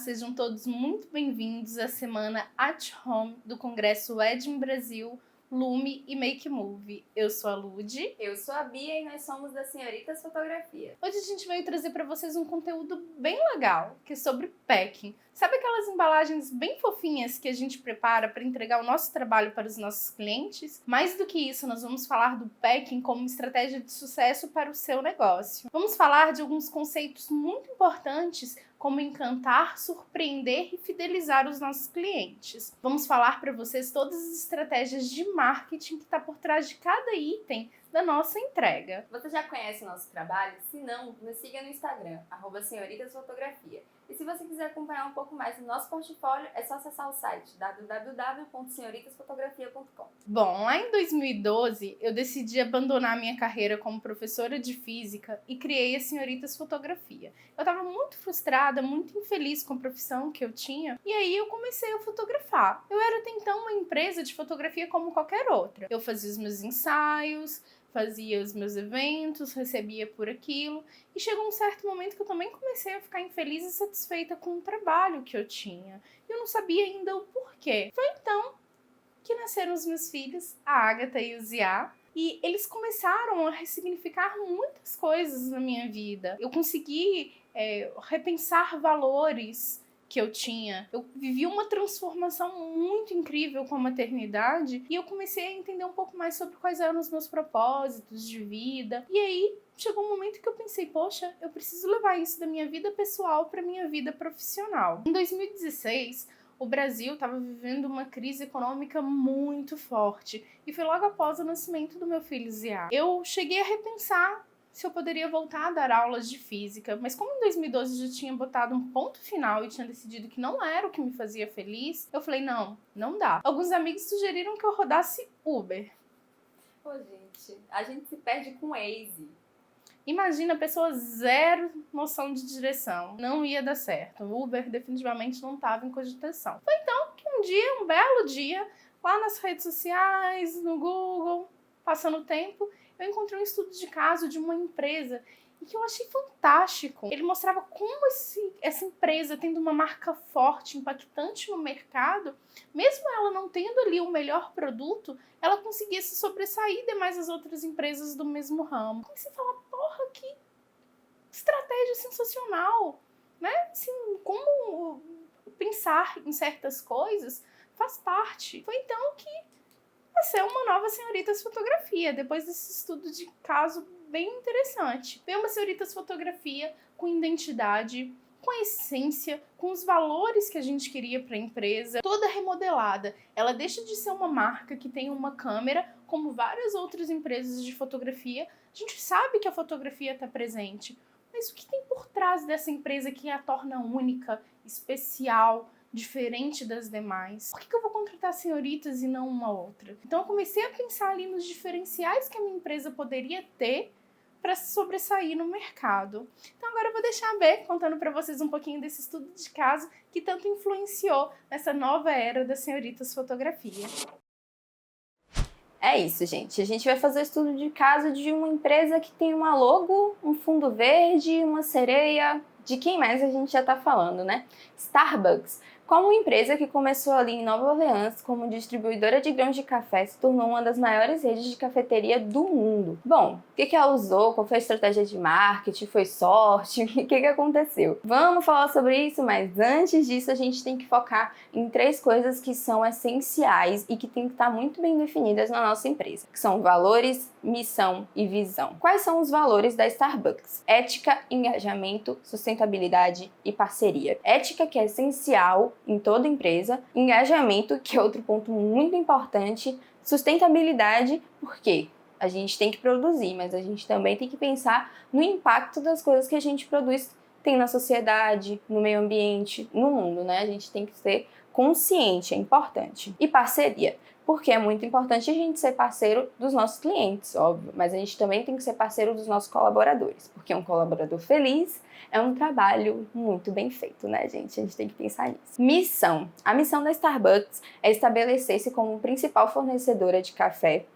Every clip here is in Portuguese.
sejam todos muito bem-vindos à semana At Home do Congresso Wedding Brasil, Lume e Make Move. Eu sou a Lud. Eu sou a Bia e nós somos da Senhoritas Fotografia. Hoje a gente veio trazer para vocês um conteúdo bem legal, que é sobre packing. Sabe aquelas embalagens bem fofinhas que a gente prepara para entregar o nosso trabalho para os nossos clientes? Mais do que isso, nós vamos falar do packing como estratégia de sucesso para o seu negócio. Vamos falar de alguns conceitos muito importantes, como encantar, surpreender e fidelizar os nossos clientes. Vamos falar para vocês todas as estratégias de marketing que está por trás de cada item da nossa entrega. Você já conhece o nosso trabalho? Se não, nos siga no Instagram, @senhoritasfotografia. E se você quiser acompanhar um pouco mais do nosso portfólio, é só acessar o site www.senhoritasfotografia.com. Bom, lá em 2012, eu decidi abandonar minha carreira como professora de física e criei a Senhoritas Fotografia. Eu estava muito frustrada, muito infeliz com a profissão que eu tinha, e aí eu comecei a fotografar. Eu era até então uma empresa de fotografia como qualquer outra. Eu fazia os meus ensaios, fazia os meus eventos, recebia por aquilo, e chegou um certo momento que eu também comecei a ficar infeliz e satisfeita com o trabalho que eu tinha. Eu não sabia ainda o porquê. Foi então que nasceram os meus filhos, a Agatha e o Zia, e eles começaram a ressignificar muitas coisas na minha vida. Eu consegui repensar valores que eu tinha. Eu vivi uma transformação muito incrível com a maternidade e eu comecei a entender um pouco mais sobre quais eram os meus propósitos de vida. E aí chegou um momento que eu pensei, poxa, eu preciso levar isso da minha vida pessoal para minha vida profissional. Em 2016, o Brasil estava vivendo uma crise econômica muito forte e foi logo após o nascimento do meu filho Zia. Eu cheguei a repensar se eu poderia voltar a dar aulas de física, mas como em 2012 eu já tinha botado um ponto final e tinha decidido que não era o que me fazia feliz, eu falei, não dá. Alguns amigos sugeriram que eu rodasse Uber. Pô, gente, a gente se perde com Waze. Imagina a pessoa zero noção de direção. Não ia dar certo. O Uber definitivamente não estava em cogitação. Foi então que um belo dia, lá nas redes sociais, no Google, passando o tempo, eu encontrei um estudo de caso de uma empresa e que eu achei fantástico. Ele mostrava como essa empresa, tendo uma marca forte, impactante no mercado, mesmo ela não tendo ali o melhor produto, ela conseguia se sobressair demais as outras empresas do mesmo ramo. Comecei a falar, porra, que estratégia sensacional, né? Assim, como pensar em certas coisas faz parte. Foi então que nasceu uma nova Senhoritas Fotografia, depois desse estudo de caso bem interessante. Veio uma Senhoritas Fotografia com identidade, com a essência, com os valores que a gente queria para a empresa, toda remodelada. Ela deixa de ser uma marca que tem uma câmera, como várias outras empresas de fotografia. A gente sabe que a fotografia está presente, mas o que tem por trás dessa empresa que a torna única, especial, diferente das demais? Por que eu vou contratar Senhoritas e não uma outra? Então eu comecei a pensar ali nos diferenciais que a minha empresa poderia ter para se sobressair no mercado. Então agora eu vou deixar a Bê contando para vocês um pouquinho desse estudo de caso que tanto influenciou nessa nova era da Senhoritas Fotografia. É isso, gente. A gente vai fazer o estudo de caso de uma empresa que tem uma logo, um fundo verde, uma sereia. De quem mais a gente já tá falando, né? Starbucks. Como empresa que começou ali em Nova Orleans como distribuidora de grãos de café, se tornou uma das maiores redes de cafeteria do mundo. Bom, o que ela usou? Qual foi a estratégia de marketing? Foi sorte? O que aconteceu? Vamos falar sobre isso, mas antes disso a gente tem que focar em 3 coisas que são essenciais e que tem que estar muito bem definidas na nossa empresa, que são valores, missão e visão. Quais são os valores da Starbucks? Ética, engajamento, sustentabilidade e parceria. Ética, que é essencial em toda empresa, engajamento, que é outro ponto muito importante, sustentabilidade, porque a gente tem que produzir, mas a gente também tem que pensar no impacto das coisas que a gente produz tem na sociedade, no meio ambiente, no mundo, né? A gente tem que ser consciente, é importante. E parceria, porque é muito importante a gente ser parceiro dos nossos clientes, óbvio, mas a gente também tem que ser parceiro dos nossos colaboradores, porque um colaborador feliz é um trabalho muito bem feito, né, gente? A gente tem que pensar nisso. Missão. A missão da Starbucks é estabelecer-se como principal fornecedora de café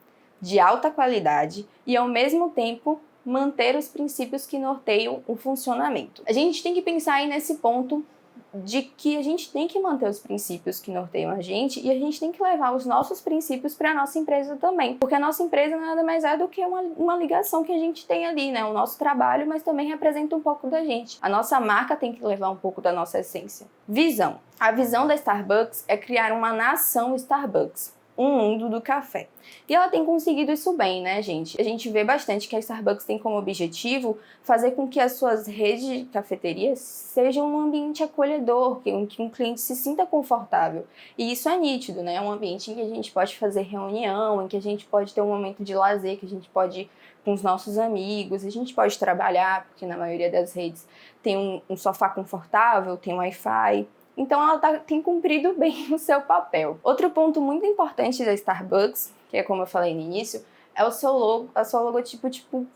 de alta qualidade e, ao mesmo tempo, manter os princípios que norteiam o funcionamento. A gente tem que pensar aí nesse ponto de que a gente tem que manter os princípios que norteiam a gente e a gente tem que levar os nossos princípios para a nossa empresa também. Porque a nossa empresa nada mais é do que uma ligação que a gente tem ali, né? O nosso trabalho, mas também representa um pouco da gente. A nossa marca tem que levar um pouco da nossa essência. Visão. A visão da Starbucks é criar uma nação Starbucks. Um mundo do café. E ela tem conseguido isso bem, né, gente? A gente vê bastante que a Starbucks tem como objetivo fazer com que as suas redes de cafeterias sejam um ambiente acolhedor, que um cliente se sinta confortável. E isso é nítido, né? É um ambiente em que a gente pode fazer reunião, em que a gente pode ter um momento de lazer, que a gente pode ir com os nossos amigos, a gente pode trabalhar, porque na maioria das redes tem um sofá confortável, tem Wi-Fi. Então ela tem cumprido bem o seu papel. Outro ponto muito importante da Starbucks, que é como eu falei no início, é o seu logo, a sua logotipo,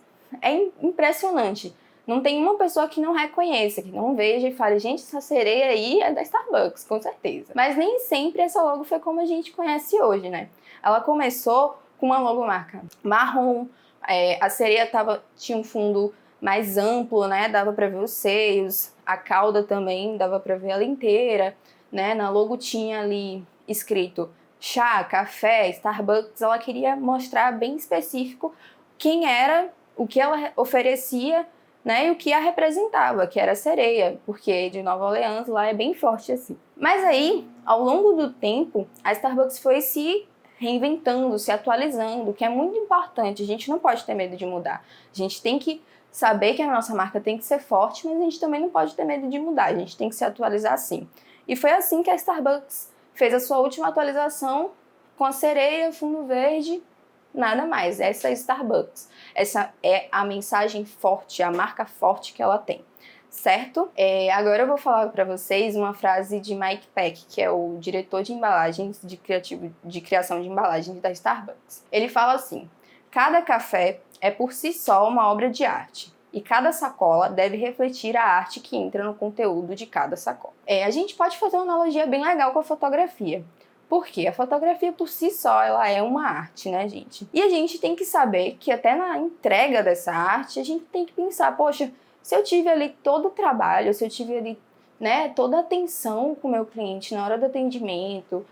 é impressionante. Não tem uma pessoa que não reconheça, que não veja e fale, gente, essa sereia aí é da Starbucks, com certeza. Mas nem sempre essa logo foi como a gente conhece hoje, né? Ela começou com uma logomarca marrom, a sereia tinha um fundo mais amplo, né? Dava para ver os seios, a cauda também dava para ver ela inteira, né? Na logo tinha ali escrito chá, café, Starbucks. Ela queria mostrar bem específico quem era, o que ela oferecia, né? E o que a representava, que era a sereia, porque de Nova Orleans lá é bem forte assim. Mas aí, ao longo do tempo, a Starbucks foi se reinventando, se atualizando, que é muito importante. A gente não pode ter medo de mudar. A gente tem que saber que a nossa marca tem que ser forte, mas a gente também não pode ter medo de mudar, a gente tem que se atualizar sim. E foi assim que a Starbucks fez a sua última atualização com a sereia, fundo verde, nada mais. Essa é a Starbucks. Essa é a mensagem forte, a marca forte que ela tem, certo? Agora eu vou falar para vocês uma frase de Mike Peck, que é o diretor de embalagens, de criação de embalagens da Starbucks. Ele fala assim: cada café é por si só uma obra de arte, e cada sacola deve refletir a arte que entra no conteúdo de cada sacola. A gente pode fazer uma analogia bem legal com a fotografia, porque a fotografia por si só ela é uma arte, né, gente? E a gente tem que saber que até na entrega dessa arte, a gente tem que pensar, poxa, se eu tive ali todo o trabalho, se eu tive ali, né, toda a atenção com o meu cliente na hora do atendimento,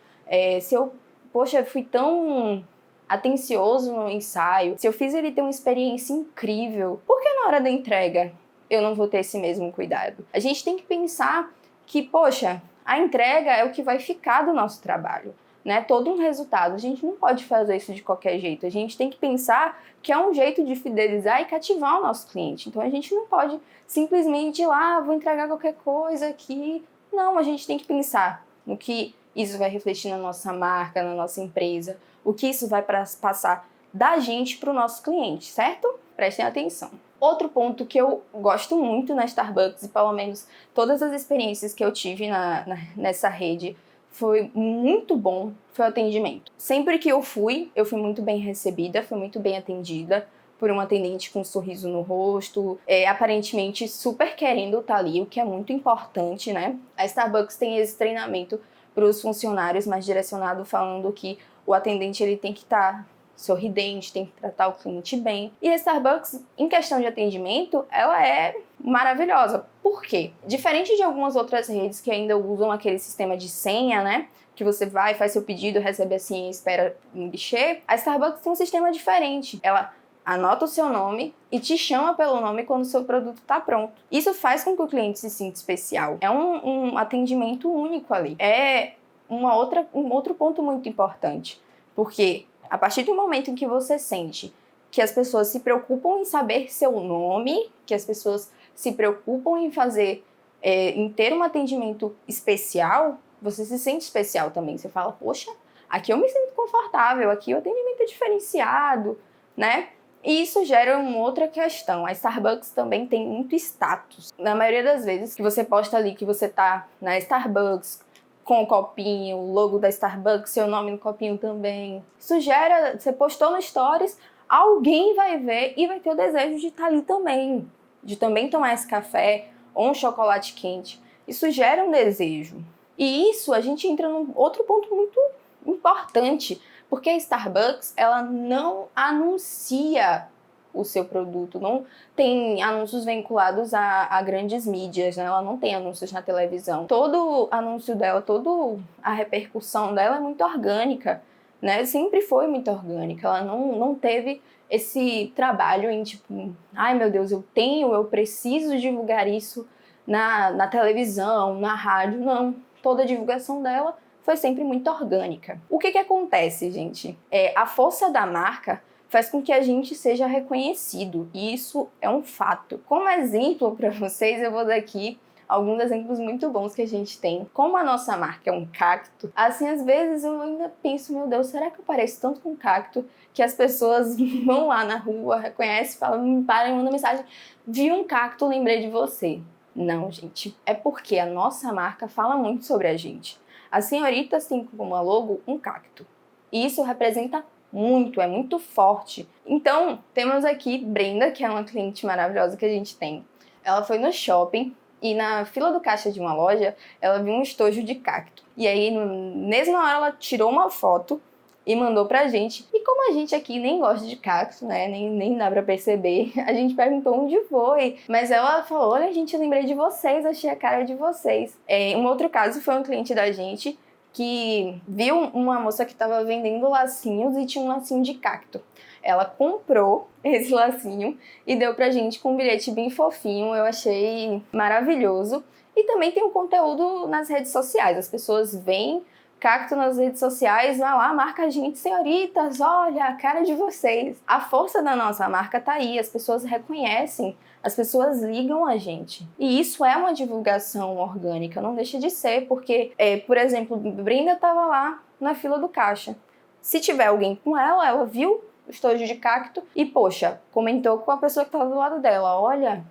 se eu, poxa, fui tão atencioso no ensaio, se eu fiz ele ter uma experiência incrível, por que na hora da entrega eu não vou ter esse mesmo cuidado? A gente tem que pensar que, poxa, a entrega é o que vai ficar do nosso trabalho, né? Todo um resultado. A gente não pode fazer isso de qualquer jeito. A gente tem que pensar que é um jeito de fidelizar e cativar o nosso cliente. Então a gente não pode simplesmente ir lá, vou entregar qualquer coisa aqui. Não, a gente tem que pensar no que isso vai refletir na nossa marca, na nossa empresa, o que isso vai passar da gente para o nosso cliente, certo? Prestem atenção. Outro ponto que eu gosto muito na Starbucks, e pelo menos todas as experiências que eu tive nessa rede, foi muito bom, foi o atendimento. Sempre que eu fui muito bem recebida, fui muito bem atendida por uma atendente com um sorriso no rosto, aparentemente super querendo estar ali, o que é muito importante, né? A Starbucks tem esse treinamento para os funcionários, mais direcionado falando que o atendente ele tem que estar sorridente, tem que tratar o cliente bem. E a Starbucks, em questão de atendimento, ela é maravilhosa. Por quê? Diferente de algumas outras redes que ainda usam aquele sistema de senha, né? Que você vai, faz seu pedido, recebe a senha e espera no guichê, a Starbucks tem um sistema diferente. Ela anota o seu nome e te chama pelo nome quando o seu produto está pronto. Isso faz com que o cliente se sinta especial. É um atendimento único ali. É um outro ponto muito importante, porque a partir do momento em que você sente que as pessoas se preocupam em saber seu nome, que as pessoas se preocupam em ter um atendimento especial, você se sente especial também. Você fala, poxa, aqui eu me sinto confortável, aqui o atendimento é diferenciado, né? E isso gera uma outra questão. A Starbucks também tem muito status. Na maioria das vezes que você posta ali que você tá na Starbucks, com o copinho, o logo da Starbucks, seu nome no copinho também. Isso gera, você postou no Stories, alguém vai ver e vai ter o desejo de estar ali também, de também tomar esse café ou um chocolate quente. Isso gera um desejo. E isso a gente entra num outro ponto muito importante, porque a Starbucks, ela não anuncia o seu produto, não tem anúncios vinculados a grandes mídias, né? Ela não tem anúncios na televisão. Todo anúncio dela, toda a repercussão dela é muito orgânica, né? Sempre foi muito orgânica. Ela não teve esse trabalho em tipo, ai meu Deus, eu preciso divulgar isso na televisão, na rádio. Não, toda a divulgação dela foi sempre muito orgânica. O que acontece, gente? A força da marca faz com que a gente seja reconhecido, e isso é um fato. Como exemplo para vocês, eu vou dar aqui alguns exemplos muito bons que a gente tem. Como a nossa marca é um cacto, assim, às vezes eu ainda penso, meu Deus, será que eu pareço tanto com um cacto que as pessoas vão lá na rua, reconhecem, falam, me param e mandam mensagem, vi um cacto, lembrei de você. Não, gente, é porque a nossa marca fala muito sobre a gente. A Senhoritas tem como logo um cacto. E isso representa muito, é muito forte. Então, temos aqui Brenda, que é uma cliente maravilhosa que a gente tem. Ela foi no shopping e na fila do caixa de uma loja, ela viu um estojo de cacto. E aí, na mesma hora, ela tirou uma foto e mandou pra gente. E como a gente aqui nem gosta de cacto, né, nem dá pra perceber, a gente perguntou onde foi. Mas ela falou, olha, gente, eu lembrei de vocês, achei a cara de vocês. Um outro caso foi um cliente da gente que viu uma moça que estava vendendo lacinhos e tinha um lacinho de cacto. Ela comprou esse lacinho e deu pra gente com um bilhete bem fofinho, eu achei maravilhoso. E também tem um conteúdo nas redes sociais, as pessoas veem cacto nas redes sociais, vai lá, marca a gente, Senhoritas, olha a cara de vocês. A força da nossa marca tá aí, as pessoas reconhecem, as pessoas ligam a gente. E isso é uma divulgação orgânica, não deixa de ser, porque, por exemplo, Brenda tava lá na fila do caixa. Se tiver alguém com ela viu o estojo de cacto e, poxa, comentou com a pessoa que tava do lado dela, olha,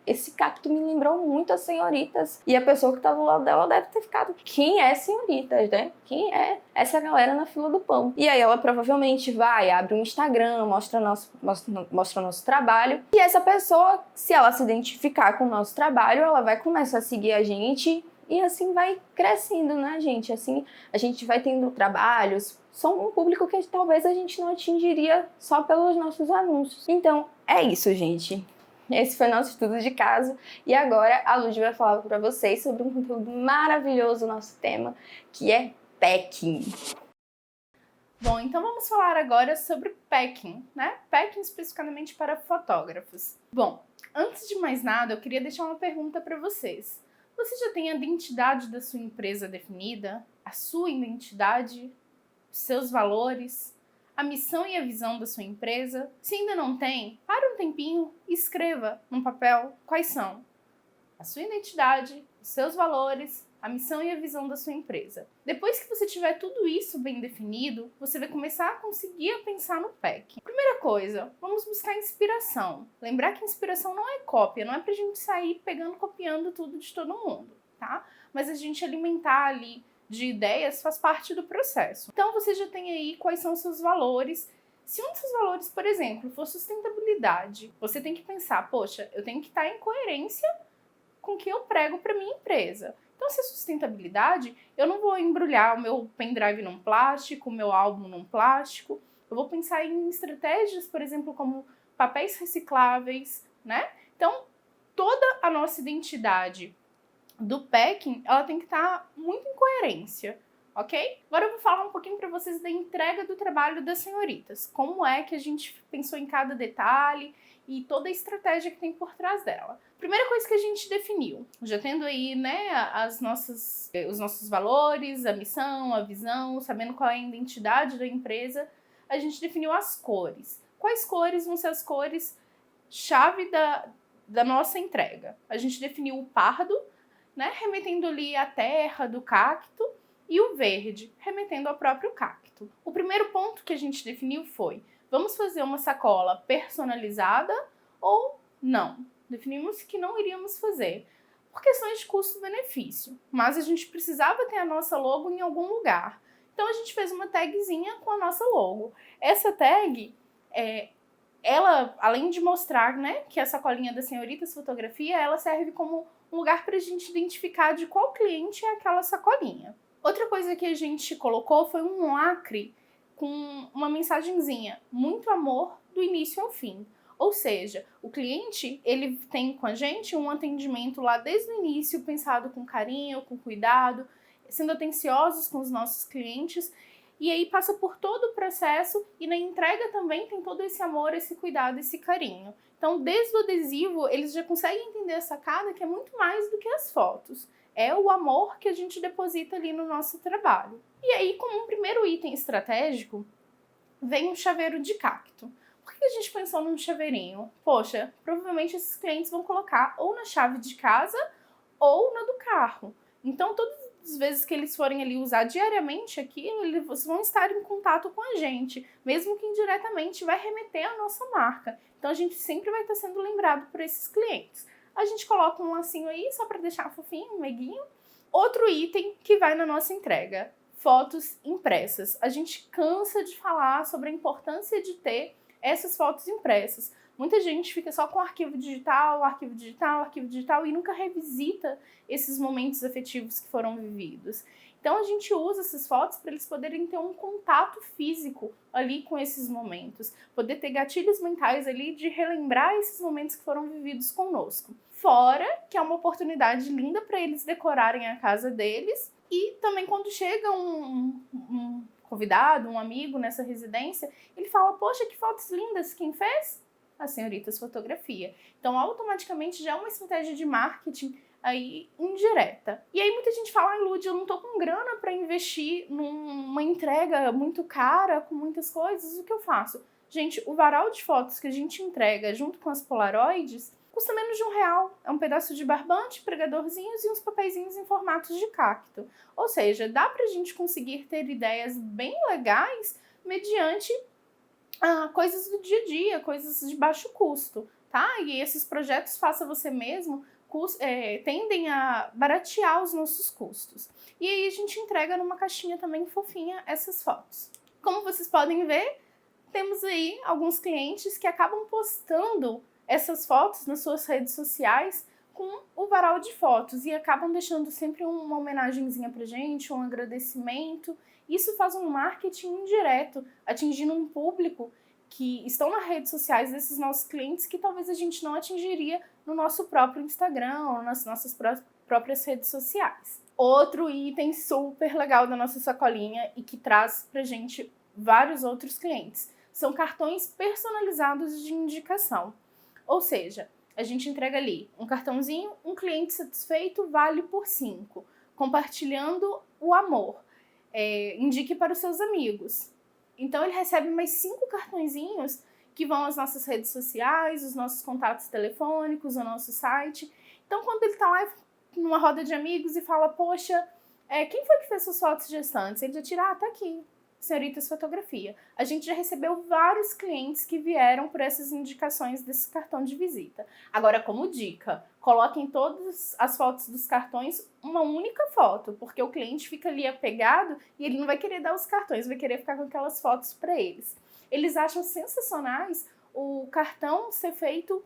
esse cacto me lembrou muito as Senhoritas. E a pessoa que estava do lado dela deve ter ficado, quem é Senhoritas, né? Quem é essa galera na fila do pão? E aí ela provavelmente vai, abre um Instagram, mostra nosso trabalho. E essa pessoa, se ela se identificar com o nosso trabalho, ela vai começar a seguir a gente e assim vai crescendo, né, gente? Assim a gente vai tendo trabalhos. São um público que talvez a gente não atingiria só pelos nossos anúncios. Então, é isso, gente. Esse foi nosso estudo de caso e agora a Lud vai falar para vocês sobre um conteúdo maravilhoso do nosso tema, que é packing. Bom, então vamos falar agora sobre packing, né? Packing especificamente para fotógrafos. Bom, antes de mais nada, eu queria deixar uma pergunta para vocês. Você já tem a identidade da sua empresa definida? A sua identidade? Os seus valores? A missão e a visão da sua empresa? Se ainda não tem, para um tempinho e escreva num papel quais são a sua identidade, os seus valores, a missão e a visão da sua empresa. Depois que você tiver tudo isso bem definido, você vai começar a conseguir pensar no packing. Primeira coisa, vamos buscar inspiração. Lembrar que inspiração não é cópia, não é pra gente sair pegando, copiando tudo de todo mundo, tá? Mas a gente alimentar ali de ideias faz parte do processo. Então você já tem aí quais são os seus valores. Se um dos seus valores, por exemplo, for sustentabilidade, você tem que pensar, poxa, eu tenho que estar em coerência com o que eu prego para minha empresa. Então, se é sustentabilidade, eu não vou embrulhar o meu pendrive num plástico, o meu álbum num plástico. Eu vou pensar em estratégias, por exemplo, como papéis recicláveis, né? Então, toda a nossa identidade do packing, ela tem que estar muito em coerência, ok? Agora eu vou falar um pouquinho para vocês da entrega do trabalho das Senhoritas. Como é que a gente pensou em cada detalhe e toda a estratégia que tem por trás dela. Primeira coisa que a gente definiu, já tendo aí, né, os nossos valores, a missão, a visão, sabendo qual é a identidade da empresa, a gente definiu as cores. Quais cores vão ser as cores chave da nossa entrega? A gente definiu o pardo, né, remetendo ali à terra do cacto, e o verde, remetendo ao próprio cacto. O primeiro ponto que a gente definiu foi: vamos fazer uma sacola personalizada ou não? Definimos que não iríamos fazer, por questões de custo-benefício. Mas a gente precisava ter a nossa logo em algum lugar. Então a gente fez uma tagzinha com a nossa logo. Essa tag, ela, além de mostrar, né, que a sacolinha da Senhoritas Fotografia, ela serve como um lugar para a gente identificar de qual cliente é aquela sacolinha. Outra coisa que a gente colocou foi um lacre com uma mensagenzinha: muito amor do início ao fim. Ou seja, o cliente, ele tem com a gente um atendimento lá desde o início, pensado com carinho, com cuidado, sendo atenciosos com os nossos clientes, e aí passa por todo o processo e na entrega também tem todo esse amor, esse cuidado, esse carinho. Então, desde o adesivo, eles já conseguem entender a sacada que é muito mais do que as fotos. É o amor que a gente deposita ali no nosso trabalho. E aí, como um primeiro item estratégico, vem um chaveiro de cacto. Por que a gente pensou num chaveirinho? Poxa, provavelmente esses clientes vão colocar ou na chave de casa ou na do carro. Então, todas as vezes que eles forem ali usar diariamente aquilo, eles vão estar em contato com a gente, mesmo que indiretamente vai remeter à nossa marca. Então, a gente sempre vai estar sendo lembrado por esses clientes. A gente coloca um lacinho aí, só para deixar fofinho, um meiguinho. Outro item que vai na nossa entrega, fotos impressas. A gente cansa de falar sobre a importância de ter essas fotos impressas. Muita gente fica só com arquivo digital, arquivo digital, arquivo digital e nunca revisita esses momentos afetivos que foram vividos. Então a gente usa essas fotos para eles poderem ter um contato físico ali com esses momentos, poder ter gatilhos mentais ali de relembrar esses momentos que foram vividos conosco. Fora que é uma oportunidade linda para eles decorarem a casa deles e também quando chega um convidado, um amigo nessa residência, ele fala, poxa, que fotos lindas, quem fez? A Senhoritas Fotografia. Então, automaticamente já é uma estratégia de marketing aí indireta. E aí muita gente fala, Lud, eu não tô com grana para investir numa entrega muito cara, com muitas coisas, o que eu faço? Gente, o varal de fotos que a gente entrega junto com as Polaroids custa menos de R$1. É um pedaço de barbante, pregadorzinhos e uns papeizinhos em formatos de cacto. Ou seja, dá pra gente conseguir ter ideias bem legais mediante coisas do dia a dia, coisas de baixo custo, tá? E esses projetos Faça Você Mesmo tendem a baratear os nossos custos. E aí a gente entrega numa caixinha também fofinha essas fotos. Como vocês podem ver, temos aí alguns clientes que acabam postando essas fotos nas suas redes sociais com o varal de fotos e acabam deixando sempre uma homenagenzinha pra gente, um agradecimento. Isso faz um marketing indireto, atingindo um público que estão nas redes sociais desses nossos clientes que talvez a gente não atingiria no nosso próprio Instagram ou nas nossas próprias redes sociais. Outro item super legal da nossa sacolinha e que traz pra gente vários outros clientes são cartões personalizados de indicação. Ou seja, a gente entrega ali um cartãozinho, um cliente satisfeito vale por 5, compartilhando o amor. Indique para os seus amigos. Então ele recebe mais 5 cartõezinhos que vão às nossas redes sociais, os nossos contatos telefônicos, o nosso site. Então quando ele está lá numa roda de amigos e fala, poxa, quem foi que fez suas fotos gestantes? Ele já tira, tá aqui, Senhoritas Fotografia. A gente já recebeu vários clientes que vieram por essas indicações desse cartão de visita. Agora, como dica, coloquem todas as fotos dos cartões uma única foto, porque o cliente fica ali apegado e ele não vai querer dar os cartões, vai querer ficar com aquelas fotos para eles. Eles acham sensacionais o cartão ser feito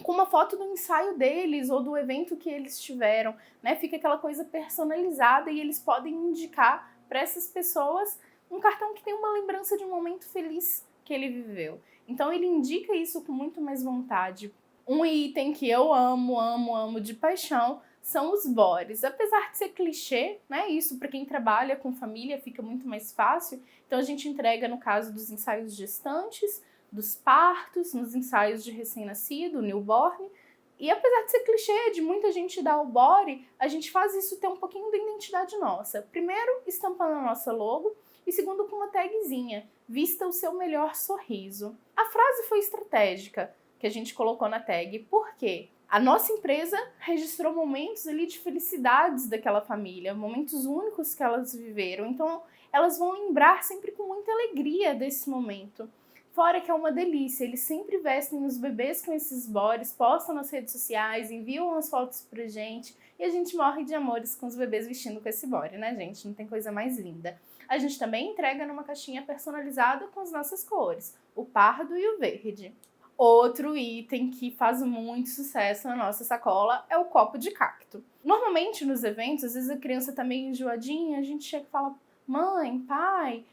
com uma foto do ensaio deles ou do evento que eles tiveram, né? Fica aquela coisa personalizada e eles podem indicar para essas pessoas um cartão que tem uma lembrança de um momento feliz que ele viveu. Então ele indica isso com muito mais vontade. Um item que eu amo de paixão são os bores. Apesar de ser clichê, né? Isso para quem trabalha com família fica muito mais fácil. Então a gente entrega no caso dos ensaios gestantes, dos partos, nos ensaios de recém-nascido, newborn. E apesar de ser clichê, de muita gente dar o body, a gente faz isso ter um pouquinho da identidade nossa. Primeiro, estampando a nossa logo, e segundo, com uma tagzinha, vista o seu melhor sorriso. A frase foi estratégica que a gente colocou na tag, porque a nossa empresa registrou momentos ali de felicidades daquela família, momentos únicos que elas viveram, então elas vão lembrar sempre com muita alegria desse momento. Fora que é uma delícia, eles sempre vestem os bebês com esses bodies, postam nas redes sociais, enviam as fotos pra gente e a gente morre de amores com os bebês vestindo com esse body, né, gente? Não tem coisa mais linda. A gente também entrega numa caixinha personalizada com as nossas cores, o pardo e o verde. Outro item que faz muito sucesso na nossa sacola é o copo de cacto. Normalmente nos eventos, às vezes a criança tá meio enjoadinha, a gente chega e fala, mãe, pai,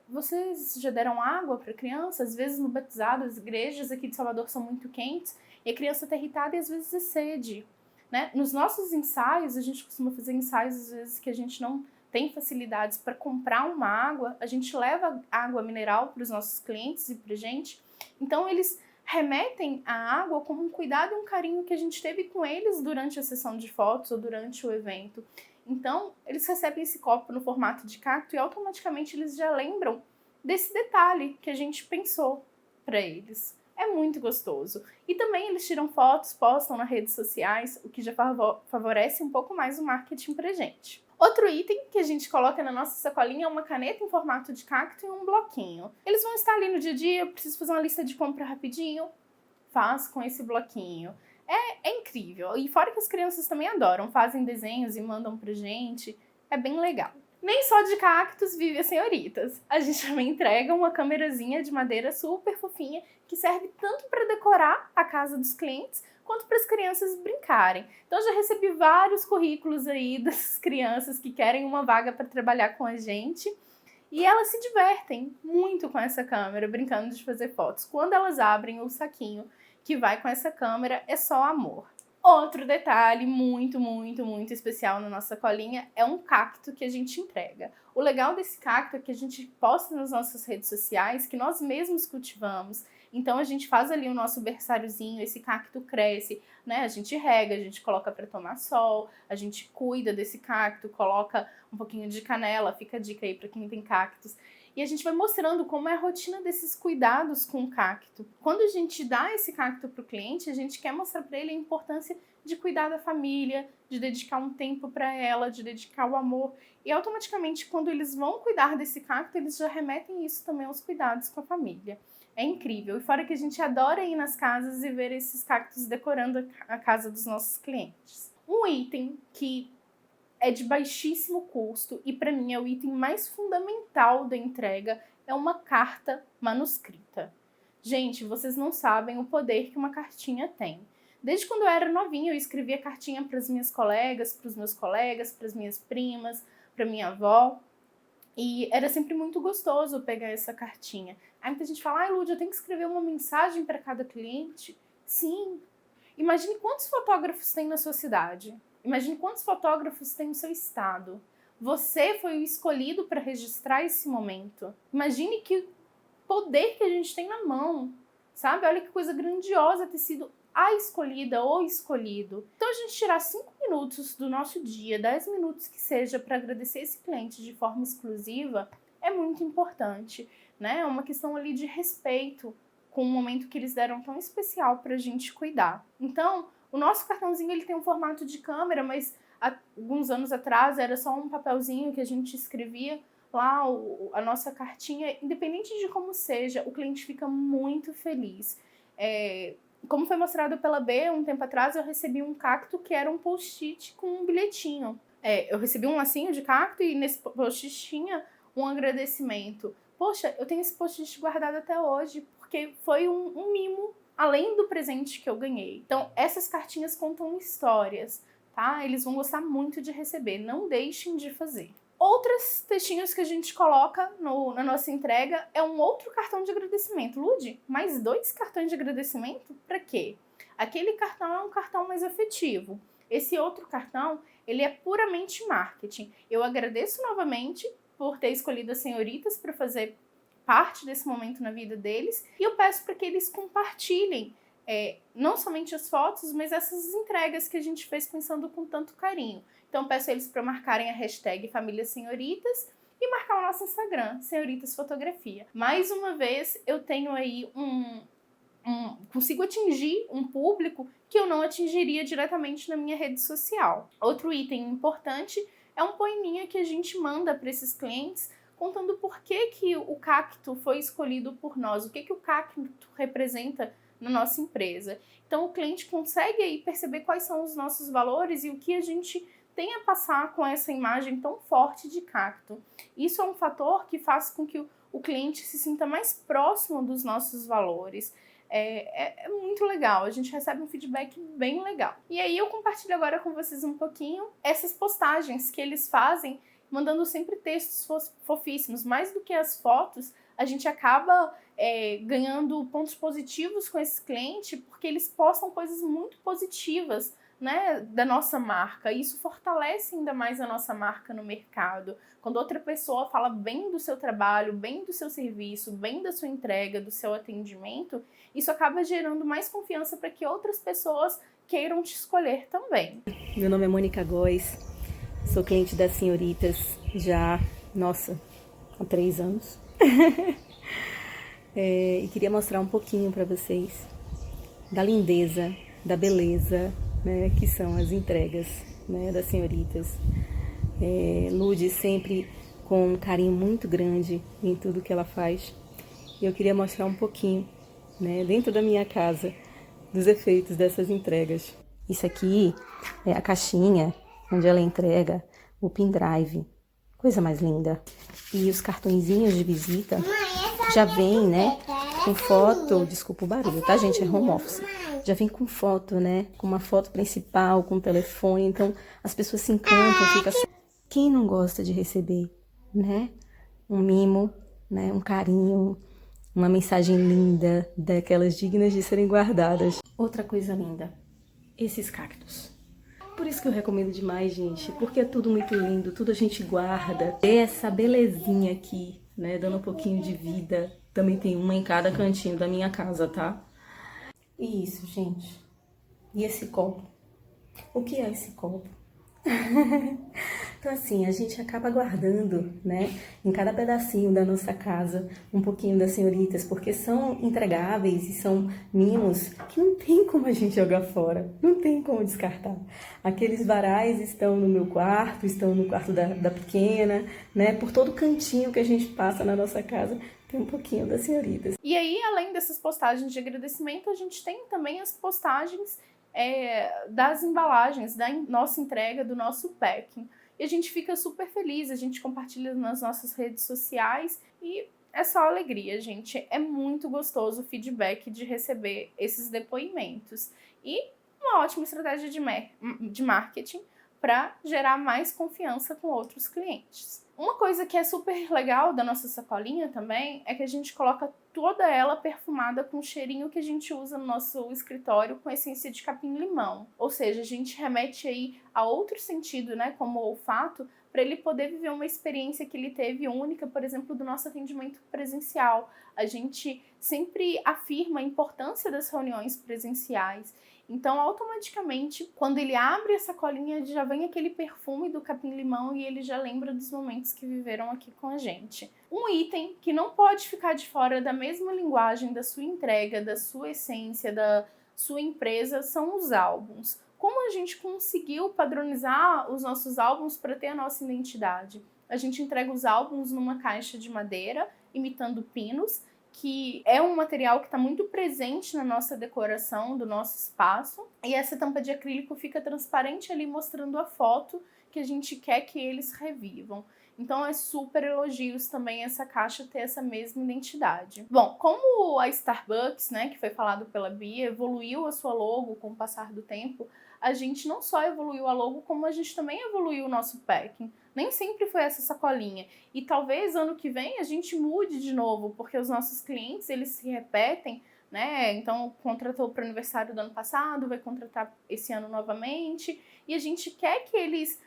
vocês já deram água para criança? Às vezes no batizado, as igrejas aqui de Salvador são muito quentes e a criança está irritada e às vezes é sede. Né? Nos nossos ensaios, a gente costuma fazer ensaios às vezes que a gente não tem facilidades para comprar uma água, a gente leva água mineral para os nossos clientes e para a gente. Então eles remetem a água como um cuidado e um carinho que a gente teve com eles durante a sessão de fotos ou durante o evento. Então, eles recebem esse copo no formato de cacto e automaticamente eles já lembram desse detalhe que a gente pensou para eles. É muito gostoso. E também eles tiram fotos, postam nas redes sociais, o que já favorece um pouco mais o marketing pra gente. Outro item que a gente coloca na nossa sacolinha é uma caneta em formato de cacto e um bloquinho. Eles vão estar ali no dia a dia, eu preciso fazer uma lista de compra rapidinho, faço com esse bloquinho. É incrível. E fora que as crianças também adoram, fazem desenhos e mandam pra gente. É bem legal. Nem só de cactos vive as senhoritas. A gente também entrega uma câmerazinha de madeira super fofinha que serve tanto para decorar a casa dos clientes quanto para as crianças brincarem. Então já recebi vários currículos aí das crianças que querem uma vaga para trabalhar com a gente. E elas se divertem muito com essa câmera, brincando de fazer fotos. Quando elas abrem o saquinho que vai com essa câmera, é só amor. Outro detalhe muito, muito, muito especial na nossa colinha é um cacto que a gente entrega. O legal desse cacto é que a gente posta nas nossas redes sociais, que nós mesmos cultivamos. Então a gente faz ali o nosso berçáriozinho, esse cacto cresce, né? A gente rega, a gente coloca para tomar sol, a gente cuida desse cacto, coloca um pouquinho de canela, fica a dica aí para quem tem cactos. E a gente vai mostrando como é a rotina desses cuidados com o cacto. Quando a gente dá esse cacto para o cliente, a gente quer mostrar para ele a importância de cuidar da família, de dedicar um tempo para ela, de dedicar o amor. E automaticamente, quando eles vão cuidar desse cacto, eles já remetem isso também aos cuidados com a família. É incrível. E fora que a gente adora ir nas casas e ver esses cactos decorando a casa dos nossos clientes. Um item que é de baixíssimo custo e para mim é o item mais fundamental da entrega, é uma carta manuscrita. Gente, vocês não sabem o poder que uma cartinha tem. Desde quando eu era novinha, eu escrevia cartinha para as minhas colegas, para os meus colegas, para as minhas primas, para minha avó. E era sempre muito gostoso pegar essa cartinha. Aí muita gente fala, Lúdia, eu tenho que escrever uma mensagem para cada cliente? Sim. Imagine quantos fotógrafos tem na sua cidade. Imagine quantos fotógrafos tem no seu estado. Você foi o escolhido para registrar esse momento. Imagine que poder que a gente tem na mão, sabe? Olha que coisa grandiosa ter sido a escolhida ou escolhido. Então a gente tirar 5 minutos do nosso dia, 10 minutos que seja, para agradecer esse cliente de forma exclusiva, é muito importante, né? É uma questão ali de respeito com o momento que eles deram tão especial para a gente cuidar. Então, o nosso cartãozinho ele tem um formato de câmera, mas há alguns anos atrás era só um papelzinho que a gente escrevia lá a nossa cartinha. Independente de como seja, o cliente fica muito feliz. Como foi mostrado pela B, um tempo atrás eu recebi um cacto que era um post-it com um bilhetinho. Eu recebi um lacinho de cacto e nesse post-it tinha um agradecimento. Poxa, eu tenho esse post-it guardado até hoje, porque foi um mimo além do presente que eu ganhei. Então, essas cartinhas contam histórias, tá? Eles vão gostar muito de receber, não deixem de fazer. Outros textinhos que a gente coloca na nossa entrega é um outro cartão de agradecimento. Lud, mais 2 cartões de agradecimento? Para quê? Aquele cartão é um cartão mais afetivo. Esse outro cartão, ele é puramente marketing. Eu agradeço novamente por ter escolhido as senhoritas para fazer parte desse momento na vida deles, e eu peço para que eles compartilhem não somente as fotos, mas essas entregas que a gente fez pensando com tanto carinho. Então peço eles para marcarem a hashtag Família Senhoritas e marcar o nosso Instagram, Senhoritas Fotografia. Mais uma vez, eu tenho aí consigo atingir um público que eu não atingiria diretamente na minha rede social. Outro item importante é um poeminha que a gente manda para esses clientes contando por que o cacto foi escolhido por nós, o que o cacto representa na nossa empresa. Então o cliente consegue aí perceber quais são os nossos valores e o que a gente tem a passar com essa imagem tão forte de cacto. Isso é um fator que faz com que o cliente se sinta mais próximo dos nossos valores. É muito legal, a gente recebe um feedback bem legal. E aí eu compartilho agora com vocês um pouquinho essas postagens que eles fazem mandando sempre textos fofíssimos. Mais do que as fotos, a gente acaba ganhando pontos positivos com esse cliente, porque eles postam coisas muito positivas, né, da nossa marca. E isso fortalece ainda mais a nossa marca no mercado. Quando outra pessoa fala bem do seu trabalho, bem do seu serviço, bem da sua entrega, do seu atendimento, isso acaba gerando mais confiança para que outras pessoas queiram te escolher também. Meu nome é Mônica Góes, sou cliente das Senhoritas já, há 3 anos. E queria mostrar um pouquinho para vocês da lindeza, da beleza, né, que são as entregas, né, das Senhoritas. Lude sempre com um carinho muito grande em tudo que ela faz. E eu queria mostrar um pouquinho, né, dentro da minha casa, dos efeitos dessas entregas. Isso aqui é a caixinha onde ela entrega o pendrive. Coisa mais linda. E os cartõezinhos de visita já vem, né, com foto. Desculpa o barulho, tá, gente? É home office. Já vem com foto, né? Com uma foto principal, com telefone. Então, as pessoas se encantam, fica... Quem não gosta de receber, né? Um mimo, né? Um carinho, uma mensagem linda, daquelas dignas de serem guardadas. Outra coisa linda, esses cactos. Por isso que eu recomendo demais, gente, porque é tudo muito lindo, tudo a gente guarda. Essa belezinha aqui, né, dando um pouquinho de vida. Também tem uma em cada cantinho da minha casa, tá? E isso, gente. E esse copo? O que é esse copo? Então, assim, a gente acaba guardando, né, em cada pedacinho da nossa casa, um pouquinho das Senhoritas, porque são entregáveis e são mimos que não tem como a gente jogar fora, não tem como descartar. Aqueles varais estão no meu quarto, estão no quarto da pequena, né, por todo cantinho que a gente passa na nossa casa, tem um pouquinho das Senhoritas. E aí, além dessas postagens de agradecimento, a gente tem também as postagens das embalagens, da nossa entrega, do nosso packing. E a gente fica super feliz, a gente compartilha nas nossas redes sociais e é só alegria, gente. É muito gostoso o feedback de receber esses depoimentos. E uma ótima estratégia de marketing para gerar mais confiança com outros clientes. Uma coisa que é super legal da nossa sacolinha também é que a gente coloca toda ela perfumada com o cheirinho que a gente usa no nosso escritório com essência de capim-limão. Ou seja, a gente remete aí a outro sentido, né, como o olfato, para ele poder viver uma experiência que ele teve única, por exemplo, do nosso atendimento presencial. A gente sempre afirma a importância das reuniões presenciais. Então, automaticamente, quando ele abre a sacolinha, já vem aquele perfume do capim-limão e ele já lembra dos momentos que viveram aqui com a gente. Um item que não pode ficar de fora da mesma linguagem da sua entrega, da sua essência, da sua empresa, são os álbuns. Como a gente conseguiu padronizar os nossos álbuns para ter a nossa identidade? A gente entrega os álbuns numa caixa de madeira, imitando pinos, que é um material que está muito presente na nossa decoração do nosso espaço. E essa tampa de acrílico fica transparente ali, mostrando a foto que a gente quer que eles revivam. Então é super elogios também essa caixa ter essa mesma identidade. Bom, como a Starbucks, né, que foi falado pela Bia, evoluiu a sua logo com o passar do tempo, a gente não só evoluiu a logo, como a gente também evoluiu o nosso packing. Nem sempre foi essa sacolinha. E talvez ano que vem a gente mude de novo, porque os nossos clientes, eles se repetem, né? Então, contratou para o aniversário do ano passado, vai contratar esse ano novamente. E a gente quer que eles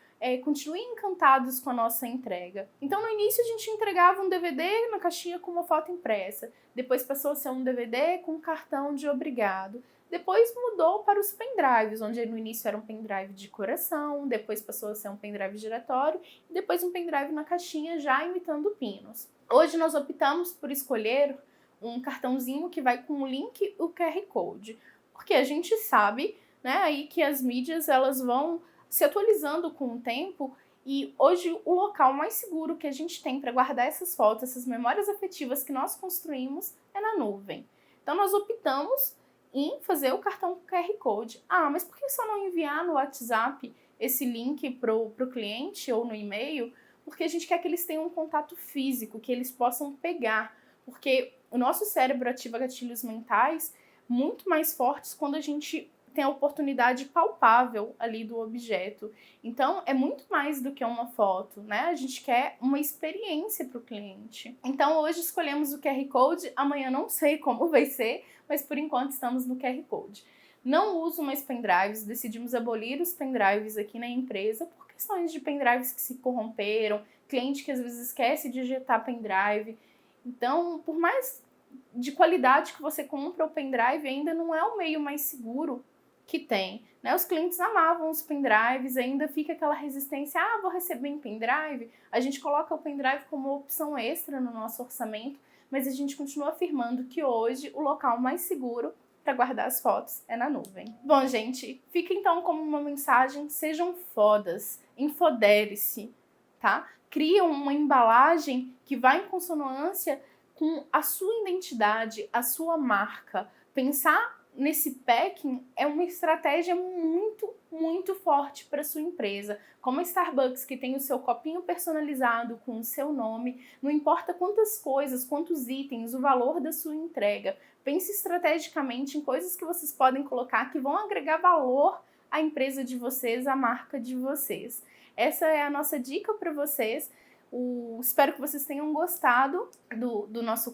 continuem encantados com a nossa entrega. Então, no início, a gente entregava um DVD na caixinha com uma foto impressa. Depois passou a ser um DVD com um cartão de obrigado. Depois mudou para os pendrives, onde no início era um pendrive de coração, depois passou a ser um pendrive giratório, e depois um pendrive na caixinha já imitando pinos. Hoje nós optamos por escolher um cartãozinho que vai com o link e o QR Code, porque a gente sabe, né, aí que as mídias elas vão se atualizando com o tempo, e hoje o local mais seguro que a gente tem para guardar essas fotos, essas memórias afetivas que nós construímos, é na nuvem. Então nós optamos em fazer o cartão QR Code. Ah, mas por que só não enviar no WhatsApp esse link pro cliente ou no e-mail? Porque a gente quer que eles tenham um contato físico, que eles possam pegar. Porque o nosso cérebro ativa gatilhos mentais muito mais fortes quando a gente tem a oportunidade palpável ali do objeto. Então, é muito mais do que uma foto, né? A gente quer uma experiência para o cliente. Então, hoje escolhemos o QR Code, amanhã não sei como vai ser, mas por enquanto estamos no QR Code. Não uso mais pendrives, decidimos abolir os pendrives aqui na empresa por questões de pendrives que se corromperam, cliente que às vezes esquece de digitar pendrive. Então, por mais de qualidade que você compra o pendrive, ainda não é o meio mais seguro que tem, né? Os clientes amavam os pendrives, ainda fica aquela resistência, vou receber em pendrive. A gente coloca o pendrive como opção extra no nosso orçamento, mas a gente continua afirmando que hoje o local mais seguro para guardar as fotos é na nuvem. Bom, gente, fica então como uma mensagem: sejam fodas, infodere-se, tá? Cria uma embalagem que vai em consonância com a sua identidade, a sua marca. Pensar nesse packing é uma estratégia muito, muito forte para sua empresa. Como a Starbucks, que tem o seu copinho personalizado com o seu nome, não importa quantas coisas, quantos itens, o valor da sua entrega. Pense estrategicamente em coisas que vocês podem colocar que vão agregar valor à empresa de vocês, à marca de vocês. Essa é a nossa dica para vocês. Espero que vocês tenham gostado do nosso